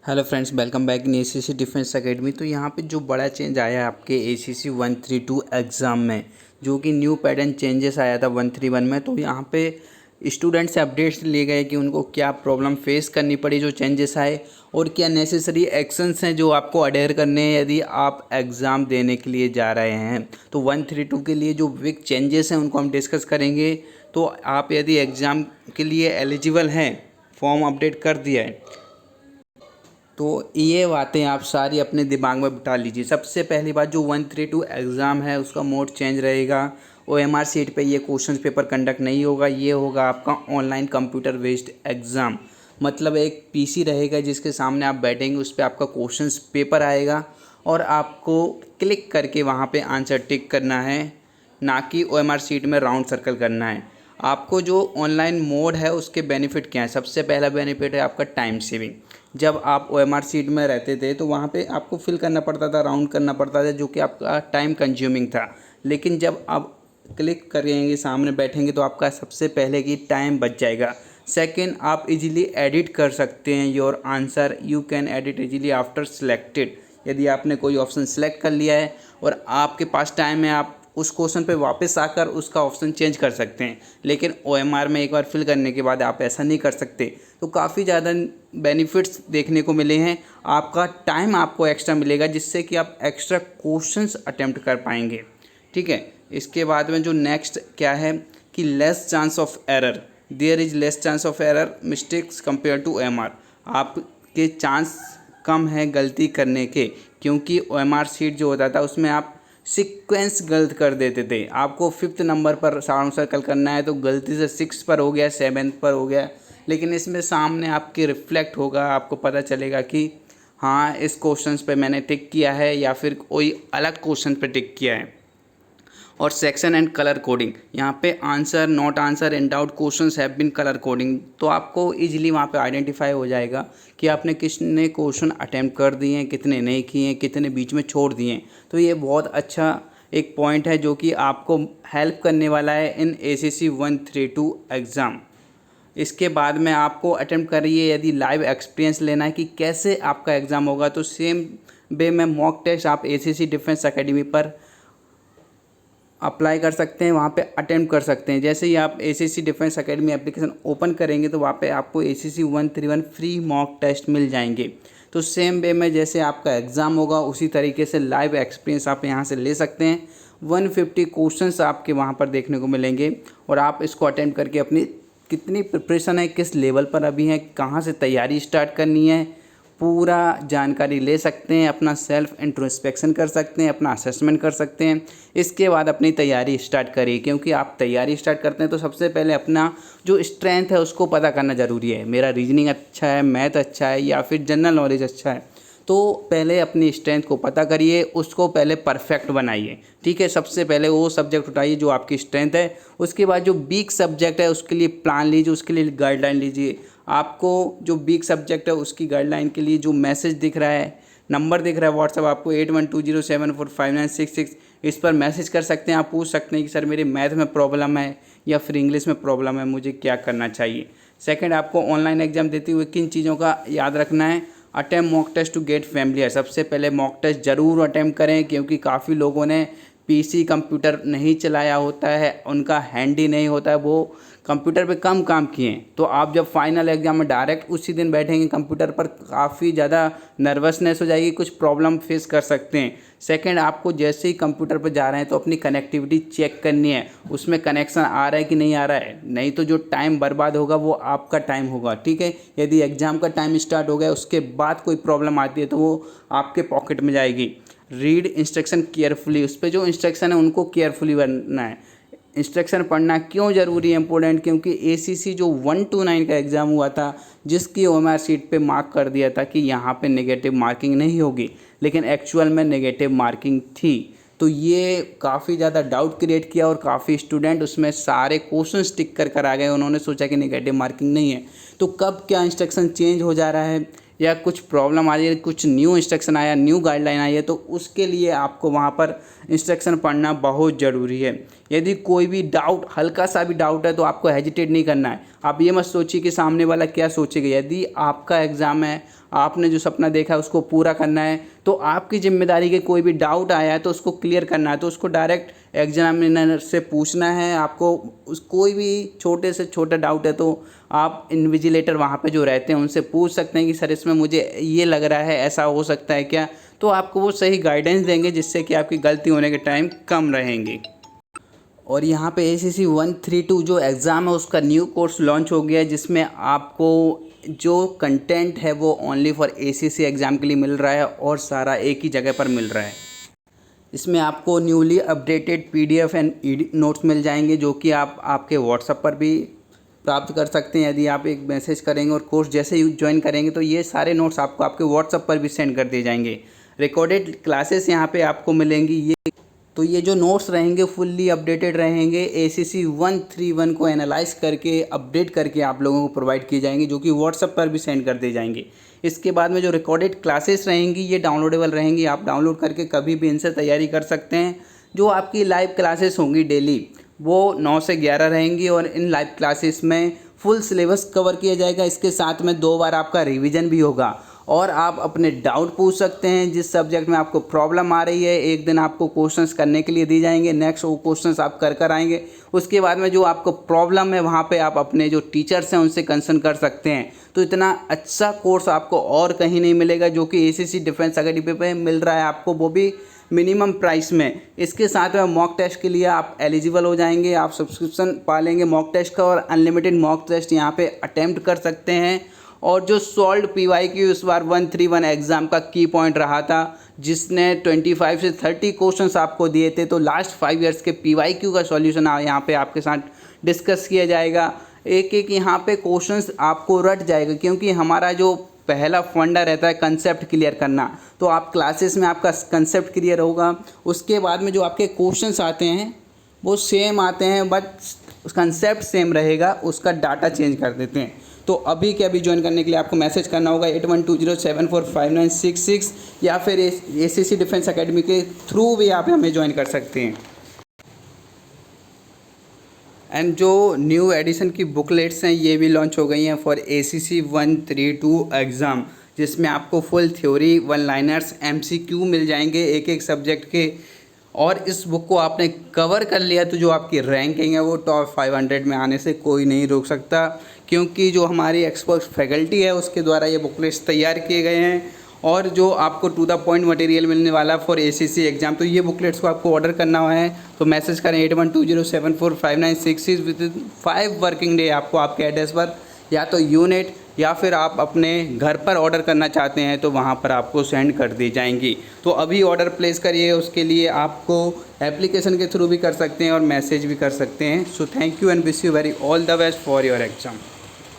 Hello friends, welcome back in ACC defence academy. तो यहाँ पे जो बड़ा चेंज आया है आपके एसीसी 132 एग्ज़ाम में, जो कि न्यू पैटर्न चेंजेस आया था 131 में। तो यहाँ पे स्टूडेंट से अपडेट्स लिए गए कि उनको क्या प्रॉब्लम फेस करनी पड़ी जो चेंजेस आए, और क्या नेसेसरी एक्शंस हैं जो आपको अडेयर करने हैं यदि आप एग्ज़ाम देने के लिए जा रहे हैं। तो 132 के लिए जो बिग चेंजेस हैं उनको हम डिस्कस करेंगे। तो आप यदि एग्ज़ाम के लिए एलिजिबल हैं, फॉर्म अपडेट कर दिया है, तो ये बातें आप सारी अपने दिमाग में बिठा लीजिए। सबसे पहली बात, जो 132 एग्ज़ाम है उसका मोड चेंज रहेगा। OMR सीट पे ये क्वेश्चन पेपर कंडक्ट नहीं होगा, ये होगा आपका ऑनलाइन कंप्यूटर बेस्ड एग्ज़ाम। मतलब एक पीसी रहेगा जिसके सामने आप बैठेंगे, उस पर आपका क्वेश्चन पेपर आएगा और आपको क्लिक करके वहाँ पे आंसर टिक करना है, ना कि OMR सीट में राउंड सर्कल करना है। आपको जो ऑनलाइन मोड है उसके बेनिफिट क्या है? सबसे पहला बेनिफिट है आपका टाइम सेविंग। जब आप OMR सीट में रहते थे तो वहाँ पे आपको फिल करना पड़ता था, राउंड करना पड़ता था, जो कि आपका टाइम कंज्यूमिंग था। लेकिन जब आप क्लिक करेंगे, सामने बैठेंगे, तो आपका सबसे पहले की टाइम बच जाएगा। सेकंड, आप इजीली एडिट कर सकते हैं your answer. You can edit easily after selected. यदि आपने कोई ऑप्शन सेलेक्ट कर लिया है और आपके पास टाइम है, आप उस क्वेश्चन पे वापस आकर उसका ऑप्शन चेंज कर सकते हैं। लेकिन OMR में एक बार फिल करने के बाद आप ऐसा नहीं कर सकते। तो काफ़ी ज़्यादा बेनिफिट्स देखने को मिले हैं। आपका टाइम आपको एक्स्ट्रा मिलेगा, जिससे कि आप एक्स्ट्रा क्वेश्चंस अटेम्प्ट कर पाएंगे। ठीक है। इसके बाद में जो नेक्स्ट क्या है कि less chance of error. There is less chance of error mistakes compare to OMR। आपके चांस कम है गलती करने के, क्योंकि OMR सीट जो होता था उसमें आप सीक्वेंस गलत कर देते थे। आपको 5th नंबर पर राउंड सर्कल करना है तो गलती से 6 पर हो गया, 7th पर हो गया। लेकिन इसमें सामने आपके रिफ्लेक्ट होगा, आपको पता चलेगा कि हाँ, इस क्वेश्चन पे मैंने टिक किया है या फिर कोई अलग क्वेश्चन पे टिक किया है। और सेक्शन एंड कलर कोडिंग, यहाँ पे answer, not answer, in doubt questions have been colour coding. तो आपको इजीली वहाँ पे आइडेंटिफाई हो जाएगा कि आपने कितने क्वेश्चन अटैम्प्ट कर दिए हैं, कितने नहीं किए हैं, कितने बीच में छोड़ दिए हैं। तो ये बहुत अच्छा एक पॉइंट है जो कि आपको हेल्प करने वाला है इन ACC 132 एग्ज़ाम। इसके बाद में आपको अटेम्प्ट करिए, यदि लाइव एक्सपीरियंस लेना है कि कैसे आपका एग्ज़ाम होगा, तो सेम वे में मॉक टेस्ट आप ACC डिफेंस एकेडमी पर अप्लाई कर सकते हैं, वहाँ पे अटेम्प्ट कर सकते हैं। जैसे ही आप ACC defence academy application open करेंगे तो वहाँ पे आपको ACC 131 फ्री मॉक टेस्ट मिल जाएंगे। तो सेम वे में जैसे आपका एग्ज़ाम होगा उसी तरीके से लाइव एक्सपीरियंस आप यहाँ से ले सकते हैं। 150 क्वेश्चंस आपके वहाँ पर देखने को मिलेंगे और आप इसको अटेम्प्ट करके अपनी कितनी प्रिपरेशन है, किस लेवल पर अभी है, कहाँ से तैयारी स्टार्ट करनी है, पूरा जानकारी ले सकते हैं। अपना सेल्फ इंट्रोस्पेक्शन कर सकते हैं, अपना असेसमेंट कर सकते हैं। इसके बाद अपनी तैयारी स्टार्ट करिए, क्योंकि आप तैयारी स्टार्ट करते हैं तो सबसे पहले अपना जो स्ट्रेंथ है उसको पता करना ज़रूरी है। मेरा रीजनिंग अच्छा है, मैथ अच्छा है, या फिर जनरल नॉलेज अच्छा है। तो पहले अपनी स्ट्रेंथ को पता करिए, उसको पहले परफेक्ट बनाइए। ठीक है। सबसे पहले वो सब्जेक्ट उठाइए जो आपकी स्ट्रेंथ है। उसके बाद जो वीक सब्जेक्ट है उसके लिए प्लान लीजिए, उसके लिए गाइडलाइन लीजिए। आपको जो वीक सब्जेक्ट है उसकी गाइडलाइन के लिए जो मैसेज दिख रहा है, नंबर दिख रहा है व्हाट्सअप आपको 8120745966, इस पर मैसेज कर सकते हैं। आप पूछ सकते हैं कि सर मेरे मैथ में प्रॉब्लम है या फिर इंग्लिश में प्रॉब्लम है, मुझे क्या करना चाहिए। सेकंड, आपको ऑनलाइन एग्जाम देते हुए किन चीज़ों का याद रखना है? Attempt mock test to get familiar. सबसे पहले मॉक टेस्ट ज़रूर अटेम्प्ट करें, क्योंकि काफ़ी लोगों ने PC कंप्यूटर नहीं चलाया होता है, उनका हैंडी नहीं होता है, वो कंप्यूटर पे कम काम किए हैं। तो आप जब फाइनल एग्जाम में डायरेक्ट उसी दिन बैठेंगे कंप्यूटर पर, काफ़ी ज़्यादा नर्वसनेस हो जाएगी, कुछ प्रॉब्लम फेस कर सकते हैं। सेकंड, आपको जैसे ही कंप्यूटर पर जा रहे हैं तो अपनी कनेक्टिविटी चेक करनी है, उसमें कनेक्शन आ रहा है कि नहीं आ रहा है, नहीं तो जो टाइम बर्बाद होगा वो आपका टाइम होगा। ठीक है। यदि एग्ज़ाम का टाइम स्टार्ट हो गया उसके बाद कोई प्रॉब्लम आती है तो वो आपके पॉकेट में जाएगी। रीड इंस्ट्रक्शन केयरफुली, उस पर जो इंस्ट्रक्शन है उनको केयरफुली पढ़ना है। इंस्ट्रक्शन पढ़ना क्यों ज़रूरी है, इंपॉर्टेंट, क्योंकि ACC जो 129 का एग्ज़ाम हुआ था, जिसकी OMR सीट पे मार्क कर दिया था कि यहाँ पे नेगेटिव मार्किंग नहीं होगी, लेकिन एक्चुअल में नेगेटिव मार्किंग थी। तो ये काफ़ी ज़्यादा डाउट क्रिएट किया और काफ़ी स्टूडेंट उसमें सारे क्वेश्चन टिक कर आ गए। उन्होंने सोचा कि नेगेटिव मार्किंग नहीं है। तो कब क्या इंस्ट्रक्शन चेंज हो जा रहा है, या कुछ प्रॉब्लम आ रही है, कुछ न्यू इंस्ट्रक्शन आया, न्यू गाइडलाइन आई है, तो उसके लिए आपको वहाँ पर इंस्ट्रक्शन पढ़ना बहुत ज़रूरी है। यदि कोई भी डाउट, हल्का सा भी डाउट है, तो आपको हेजिटेट नहीं करना है। आप ये मत सोचिए कि सामने वाला क्या सोचेगा। यदि आपका एग्ज़ाम है, आपने जो सपना देखा है उसको पूरा करना है, तो आपकी जिम्मेदारी के कोई भी डाउट आया है तो उसको क्लियर करना है। तो उसको डायरेक्ट एग्जामिनर से पूछना है। आपको कोई भी छोटे से छोटा डाउट है तो आप इन्विजिलेटर वहाँ पे जो रहते हैं उनसे पूछ सकते हैं कि सर इसमें मुझे ये लग रहा है, ऐसा हो सकता है क्या। तो आपको वो सही गाइडेंस देंगे जिससे कि आपकी गलती होने के टाइम कम रहेंगी। और यहाँ पे ACC 132 जो एग्ज़ाम है उसका न्यू कोर्स लॉन्च हो गया है, जिसमें आपको जो कंटेंट है वो ओनली फॉर ACC एग्ज़ाम के लिए मिल रहा है और सारा एक ही जगह पर मिल रहा है। इसमें आपको newly updated PDF and notes मिल जाएंगे, जो कि आप आपके व्हाट्सएप पर भी प्राप्त कर सकते हैं। यदि आप एक मैसेज करेंगे और कोर्स जैसे ही ज्वाइन करेंगे तो ये सारे नोट्स आपको आपके व्हाट्सएप पर भी सेंड कर दिए जाएंगे। रिकॉर्डेड क्लासेस यहाँ पे आपको मिलेंगी। ये जो नोट्स रहेंगे फुल्ली अपडेटेड रहेंगे। ACC 131 को एनालाइज करके अपडेट करके आप लोगों को प्रोवाइड किए जाएंगे, जो कि व्हाट्सएप पर भी सेंड कर दिए जाएंगे। इसके बाद में जो रिकॉर्डेड क्लासेस रहेंगी ये डाउनलोडेबल रहेंगी। आप डाउनलोड करके कभी भी इनसे तैयारी कर सकते हैं। जो आपकी लाइव क्लासेस होंगी डेली, वो 9 से 11 रहेंगी और इन लाइव क्लासेस में फुल सिलेबस कवर किया जाएगा। इसके साथ में 2 बार आपका रिवीजन भी होगा और आप अपने डाउट पूछ सकते हैं। जिस सब्जेक्ट में आपको प्रॉब्लम आ रही है, एक दिन आपको क्वेश्चंस करने के लिए दिए जाएंगे, नेक्स्ट वो क्वेश्चंस आप कर आएंगे। उसके बाद में जो आपको प्रॉब्लम है वहाँ पे आप अपने जो टीचर्स हैं उनसे कंसर्न कर सकते हैं। तो इतना अच्छा कोर्स आपको और कहीं नहीं मिलेगा, जो कि ACC डिफेंस अकेडमी पे मिल रहा है आपको, वो भी मिनिमम प्राइस में। इसके साथ में मॉक टेस्ट के लिए आप एलिजिबल हो जाएंगे। आप सब्सक्रिप्शन पा लेंगे मॉक टेस्ट का और अनलिमिटेड मॉक टेस्ट यहाँ पे अटेम्प्ट कर सकते हैं। और जो सॉल्व PYQ इस बार 131 एग्ज़ाम का की पॉइंट रहा था, जिसने 25 से 30 क्वेश्चंस आपको दिए थे, तो लास्ट 5 ईयर्स के PYQ का सॉल्यूशन यहाँ पे आपके साथ डिस्कस किया जाएगा। एक एक यहाँ पे क्वेश्चंस आपको रट जाएगा, क्योंकि हमारा जो पहला फंडा रहता है कंसेप्ट क्लियर करना। तो आप क्लासेस में आपका कंसेप्ट क्लियर होगा। उसके बाद में जो आपके क्वेश्चंस आते हैं वो सेम आते हैं, बट कंसेप्ट सेम रहेगा, उसका डाटा चेंज कर देते हैं। तो अभी के अभी ज्वाइन करने के लिए आपको मैसेज करना होगा 8120745966, या फिर ACC डिफेंस अकेडमी के थ्रू भी आप हमें ज्वाइन कर सकते हैं। एंड जो न्यू एडिशन की बुकलेट्स हैं ये भी लॉन्च हो गई हैं फॉर ACC 132 एग्ज़ाम, जिसमें आपको फुल थ्योरी, 1 लाइनर्स, MCQ मिल जाएंगे एक एक सब्जेक्ट के। और इस बुक को आपने कवर कर लिया तो जो आपकी रैंकिंग है वो टॉप 500 में आने से कोई नहीं रोक सकता, क्योंकि जो हमारी एक्सपर्ट फैकल्टी है उसके द्वारा ये बुकलेट्स तैयार किए गए हैं। और जो आपको टू द पॉइंट मटेरियल मिलने वाला फॉर ACC एग्ज़ाम, तो ये बुकलेट्स को आपको ऑर्डर करना है तो मैसेज करें 8120745966 विद 5 वर्किंग डे आपको आपके एड्रेस पर, या तो यूनिट या फिर आप अपने घर पर ऑर्डर करना चाहते हैं तो वहाँ पर आपको सेंड कर दी जाएंगी। तो अभी ऑर्डर प्लेस करिए। उसके लिए आपको एप्लीकेशन के थ्रू भी कर सकते हैं और मैसेज भी कर सकते हैं। So thank you and wish you very all the best for your exam.